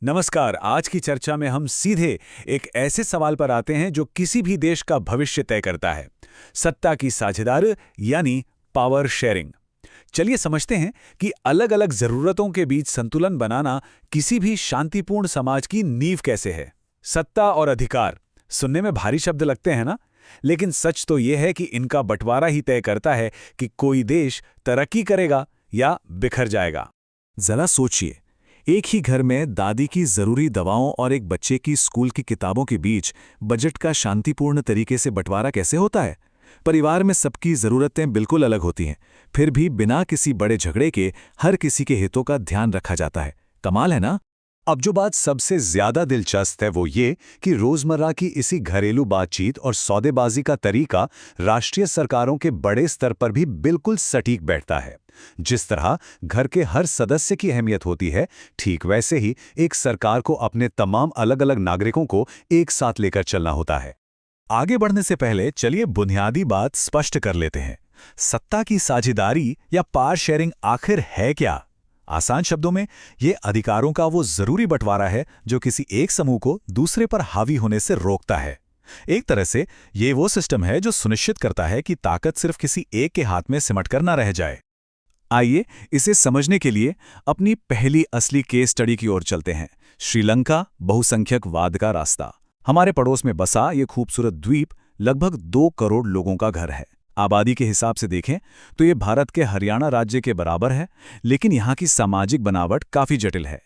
नमस्कार। आज की चर्चा में हम सीधे एक ऐसे सवाल पर आते हैं जो किसी भी देश का भविष्य तय करता है। सत्ता की साझेदारी यानी पावर शेयरिंग। चलिए समझते हैं कि अलग-अलग जरूरतों के बीच संतुलन बनाना किसी भी शांतिपूर्ण समाज की नींव कैसे है। सत्ता और अधिकार सुनने में भारी शब्द लगते हैं ना, लेकिन सच तो यह है कि इनका बंटवारा ही तय करता है कि कोई देश तरक्की करेगा या बिखर जाएगा। जरा सोचिए, एक ही घर में दादी की जरूरी दवाओं और एक बच्चे की स्कूल की किताबों के बीच बजट का शांतिपूर्ण तरीके से बंटवारा कैसे होता है। परिवार में सबकी जरूरतें बिल्कुल अलग होती हैं, फिर भी बिना किसी बड़े झगड़े के हर किसी के हितों का ध्यान रखा जाता है। कमाल है ना। अब जो बात सबसे ज्यादा दिलचस्प है वो ये कि रोजमर्रा की इसी घरेलू बातचीत और सौदेबाजी का तरीका राष्ट्रीय सरकारों के बड़े स्तर पर भी बिल्कुल सटीक बैठता है। जिस तरह घर के हर सदस्य की अहमियत होती है, ठीक वैसे ही एक सरकार को अपने तमाम अलग-अलग नागरिकों को एक साथ लेकर चलना होता है। आगे बढ़ने से पहले चलिए बुनियादी बात स्पष्ट कर लेते हैं। सत्ता की साझेदारी या पावर शेयरिंग आखिर है क्या? आसान शब्दों में, ये अधिकारों का वो जरूरी बंटवारा है जो किसी एक समूह को दूसरे पर हावी होने से रोकता है। एक तरह से ये वो सिस्टम है जो सुनिश्चित करता है कि ताकत सिर्फ किसी एक के हाथ में सिमट कर ना रह जाए। आइए इसे समझने के लिए अपनी पहली असली केस स्टडी की ओर चलते हैं। श्रीलंका बहुसंख्यकवाद का रास्ता। हमारे पड़ोस में बसा ये खूबसूरत द्वीप लगभग 2 करोड़ लोगों का घर है। आबादी के हिसाब से देखें तो ये भारत के हरियाणा राज्य के बराबर है, लेकिन यहाँ की सामाजिक बनावट काफी जटिल है।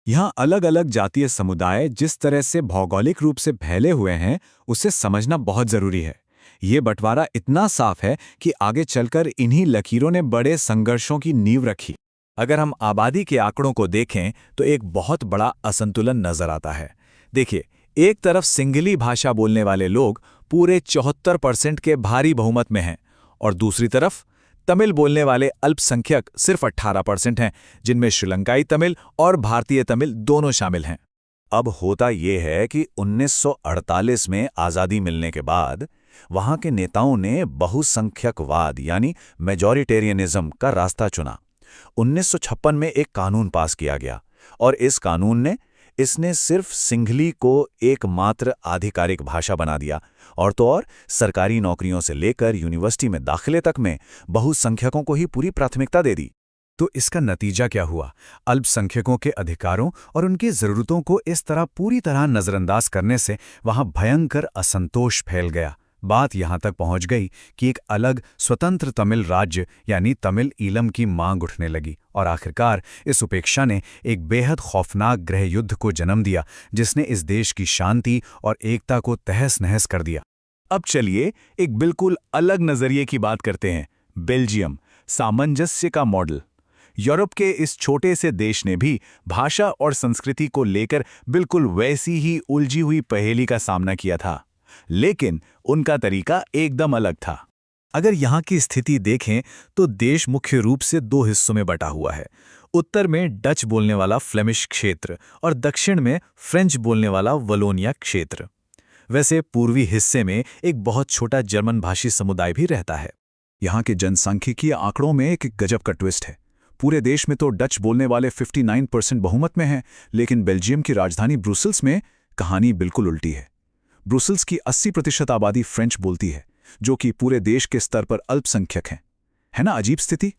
यहाँ अलग अलग जातीय समुदाय जिस तरह से भौगोलिक रूप से फैले हुए हैं, उसे समझना बहुत जरूरी है। ये बंटवारा इतना साफ है कि आगे चलकर इन्हीं लकीरों ने बड़े संघर्षों की नींव रखी। अगर हम आबादी के आंकड़ों को देखें तो एक बहुत बड़ा असंतुलन नजर आता है। देखिए, एक तरफ सिंगली भाषा बोलने वाले लोग पूरे 74% के भारी बहुमत में हैं, और दूसरी तरफ तमिल बोलने वाले अल्पसंख्यक सिर्फ 18% हैं, जिनमें श्रीलंकाई तमिल और भारतीय तमिल दोनों शामिल हैं। अब होता ये है कि 1948 में आज़ादी मिलने के बाद वहाँ के नेताओं ने बहुसंख्यकवाद यानी मेजॉरिटेरियनिज्म का रास्ता चुना। 1956 में एक कानून पास किया गया, और इस कानून ने इसने सिर्फ सिंघली को एकमात्र आधिकारिक भाषा बना दिया, और तो और सरकारी नौकरियों से लेकर यूनिवर्सिटी में दाखिले तक में बहुसंख्यकों को ही पूरी प्राथमिकता दे दी। तो इसका नतीजा क्या हुआ? अल्पसंख्यकों के अधिकारों और उनकी ज़रूरतों को इस पूरी तरह नज़रअंदाज करने से वहाँ भयंकर असंतोष फैल गया। बात यहाँ तक पहुँच गई कि एक अलग स्वतंत्र तमिल राज्य यानी तमिल ईलम की मांग उठने लगी, और आखिरकार इस उपेक्षा ने एक बेहद खौफनाक गृह युद्ध को जन्म दिया, जिसने इस देश की शांति और एकता को तहस-नहस कर दिया। अब चलिए एक बिल्कुल अलग नजरिए की बात करते हैं। बेल्जियम, सामंजस्य का मॉडल। यूरोप के इस छोटे से देश ने भी भाषा और संस्कृति को लेकर बिल्कुल वैसी ही उलझी हुई पहेली का सामना किया था, लेकिन उनका तरीका एकदम अलग था। अगर यहाँ की स्थिति देखें तो देश मुख्य रूप से 2 हिस्सों में बटा हुआ है। उत्तर में डच बोलने वाला फ्लेमिश क्षेत्र और दक्षिण में फ्रेंच बोलने वाला वलोनिया क्षेत्र। वैसे पूर्वी हिस्से में एक बहुत छोटा जर्मन भाषी समुदाय भी रहता है। यहाँ के जनसांख्यिकीय आंकड़ों में एक गजब का ट्विस्ट है। पूरे देश में तो डच बोलने वाले 59% बहुमत में हैं, लेकिन बेल्जियम की राजधानी ब्रुसेल्स में कहानी बिल्कुल उल्टी है। ब्रुसेल्स की 80% आबादी फ्रेंच बोलती है, जो कि पूरे देश के स्तर पर अल्पसंख्यक हैं। है ना अजीब स्थिति?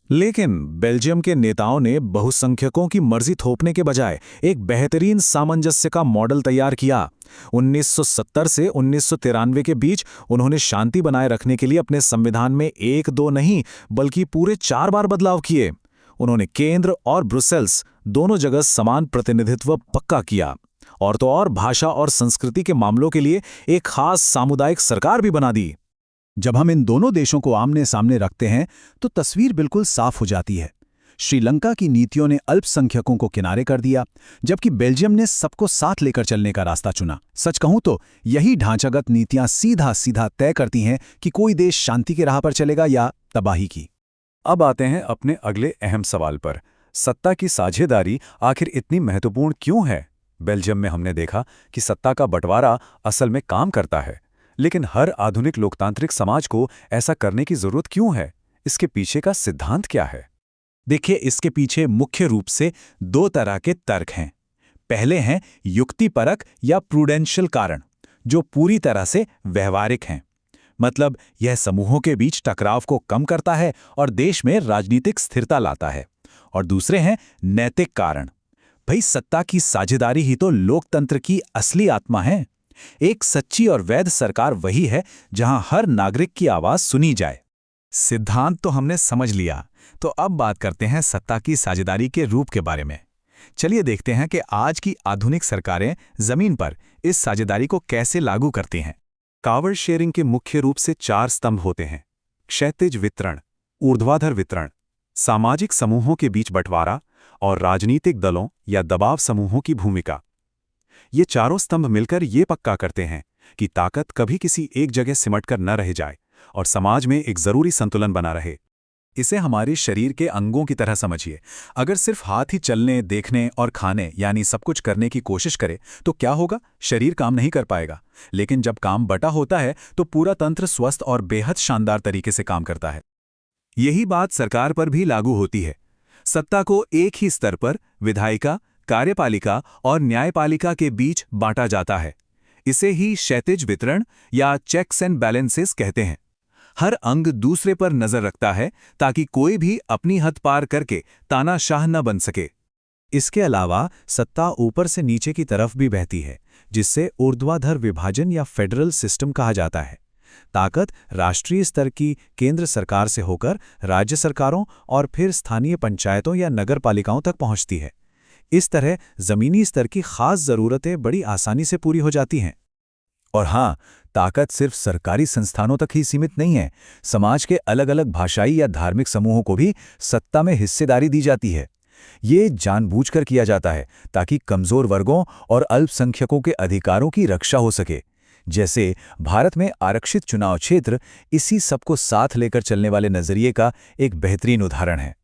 लेकिन बेल्जियम के नेताओं ने बहुसंख्यकों की मर्जी थोपने के बजाय एक बेहतरीन सामंजस्य का मॉडल तैयार किया। 1970 से 1993 के बीच उन्होंने शांति बनाए रखने के लिए अपने संविधान में 1-2 नहीं बल्कि पूरे 4 बार बदलाव किए। उन्होंने केंद्र और ब्रुसेल्स दोनों जगह समान प्रतिनिधित्व पक्का किया, और तो और भाषा और संस्कृति के मामलों के लिए एक खास सामुदायिक सरकार भी बना दी। जब हम इन दोनों देशों को आमने सामने रखते हैं तो तस्वीर बिल्कुल साफ हो जाती है। श्रीलंका की नीतियों ने अल्पसंख्यकों को किनारे कर दिया, जबकि बेल्जियम ने सबको साथ लेकर चलने का रास्ता चुना। सच कहूं तो यही ढांचागत नीतियां सीधा सीधा तय करती हैं कि कोई देश शांति की राह पर चलेगा या तबाही की। अब आते हैं अपने अगले अहम सवाल पर। सत्ता की साझेदारी आखिर इतनी महत्वपूर्ण क्यों है? बेल्जियम में हमने देखा कि सत्ता का बंटवारा असल में काम करता है, लेकिन हर आधुनिक लोकतांत्रिक समाज को ऐसा करने की जरूरत क्यों है? इसके पीछे का सिद्धांत क्या है? देखिए, इसके पीछे मुख्य रूप से 2 तरह के तर्क हैं। पहले हैं युक्तिपरक या प्रूडेंशियल कारण, जो पूरी तरह से व्यवहारिक हैं। मतलब यह समूहों के बीच टकराव को कम करता है और देश में राजनीतिक स्थिरता लाता है। और दूसरे हैं नैतिक कारण। भाई, सत्ता की साझेदारी ही तो लोकतंत्र की असली आत्मा है। एक सच्ची और वैध सरकार वही है जहां हर नागरिक की आवाज सुनी जाए। सिद्धांत तो हमने समझ लिया, तो अब बात करते हैं सत्ता की साझेदारी के रूप के बारे में। चलिए देखते हैं कि आज की आधुनिक सरकारें जमीन पर इस साझेदारी को कैसे लागू करती हैं। पावर शेयरिंग के मुख्य रूप से 4 स्तंभ होते हैं: क्षैतिज वितरण, ऊर्ध्वाधर वितरण, सामाजिक समूहों के बीच बंटवारा और राजनीतिक दलों या दबाव समूहों की भूमिका। ये चारों स्तंभ मिलकर ये पक्का करते हैं कि ताकत कभी किसी एक जगह सिमटकर न रह जाए और समाज में एक जरूरी संतुलन बना रहे। इसे हमारे शरीर के अंगों की तरह समझिए। अगर सिर्फ हाथ ही चलने, देखने और खाने यानी सब कुछ करने की कोशिश करे तो क्या होगा? शरीर काम नहीं कर पाएगा। लेकिन जब काम बटा होता है तो पूरा तंत्र स्वस्थ और बेहद शानदार तरीके से काम करता है। यही बात सरकार पर भी लागू होती है। सत्ता को एक ही स्तर पर विधायिका, कार्यपालिका और न्यायपालिका के बीच बांटा जाता है। इसे ही क्षैतिज वितरण या चेक्स एंड बैलेंसेस कहते हैं। हर अंग दूसरे पर नजर रखता है ताकि कोई भी अपनी हद पार करके तानाशाह न बन सके। इसके अलावा सत्ता ऊपर से नीचे की तरफ भी बहती है, जिससे ऊर्ध्वाधर विभाजन या फेडरल सिस्टम कहा जाता है। ताकत राष्ट्रीय स्तर की केंद्र सरकार से होकर राज्य सरकारों और फिर स्थानीय पंचायतों या नगर पालिकाओं तक पहुंचती है। इस तरह जमीनी स्तर की खास जरूरतें बड़ी आसानी से पूरी हो जाती हैं। और हाँ, ताकत सिर्फ सरकारी संस्थानों तक ही सीमित नहीं है। समाज के अलग अलग भाषाई या धार्मिक समूहों को भी सत्ता में हिस्सेदारी दी जाती है। ये जानबूझकर किया जाता है ताकि कमजोर वर्गों और अल्पसंख्यकों के अधिकारों की रक्षा हो सके। जैसे भारत में आरक्षित चुनाव क्षेत्र इसी सबको साथ लेकर चलने वाले नजरिए का एक बेहतरीन उदाहरण है।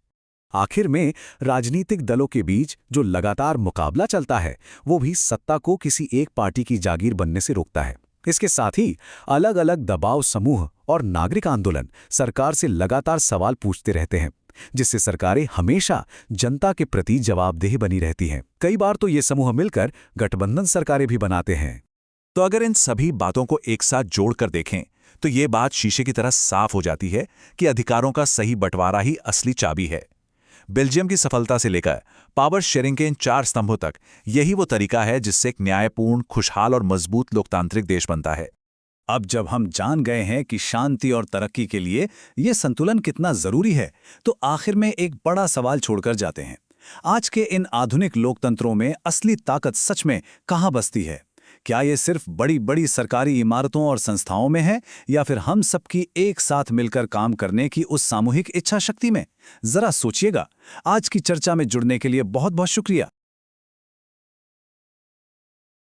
आखिर में राजनीतिक दलों के बीच जो लगातार मुकाबला चलता है, वो भी सत्ता को किसी एक पार्टी की जागीर बनने से रोकता है। इसके साथ ही अलग अलग दबाव समूह और नागरिक आंदोलन सरकार से लगातार सवाल पूछते रहते हैं, जिससे सरकारें हमेशा जनता के प्रति जवाबदेह बनी रहती हैं। कई बार तो ये समूह मिलकर गठबंधन सरकारें भी बनाते हैं। तो अगर इन सभी बातों को एक साथ जोड़कर देखें तो ये बात शीशे की तरह साफ हो जाती है कि अधिकारों का सही बंटवारा ही असली चाबी है। बेल्जियम की सफलता से लेकर पावर शेयरिंग के इन 4 स्तंभों तक यही वो तरीका है जिससे एक न्यायपूर्ण, खुशहाल और मजबूत लोकतांत्रिक देश बनता है। अब जब हम जान गए हैं कि शांति और तरक्की के लिए ये संतुलन कितना जरूरी है, तो आखिर में एक बड़ा सवाल छोड़कर जाते हैं। आज के इन आधुनिक लोकतंत्रों में असली ताकत सच में कहाँ बसती है? क्या ये सिर्फ बड़ी बड़ी सरकारी इमारतों और संस्थाओं में है, या फिर हम सबकी एक साथ मिलकर काम करने की उस सामूहिक इच्छा शक्ति में? जरा सोचिएगा। आज की चर्चा में जुड़ने के लिए बहुत बहुत शुक्रिया।